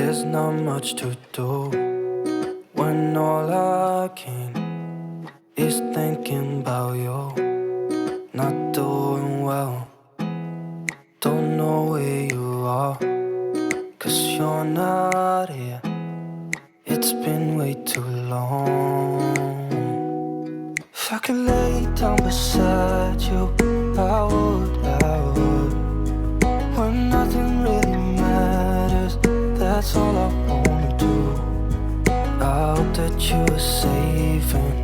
There's not much to do when all I can is thinking about you. Not doing well, don't know where you are, 'cause you're not here. It's been way too long. If I could lay down beside you, I would. When nothing really matters, that's all I wanna do. I hope that you are safe and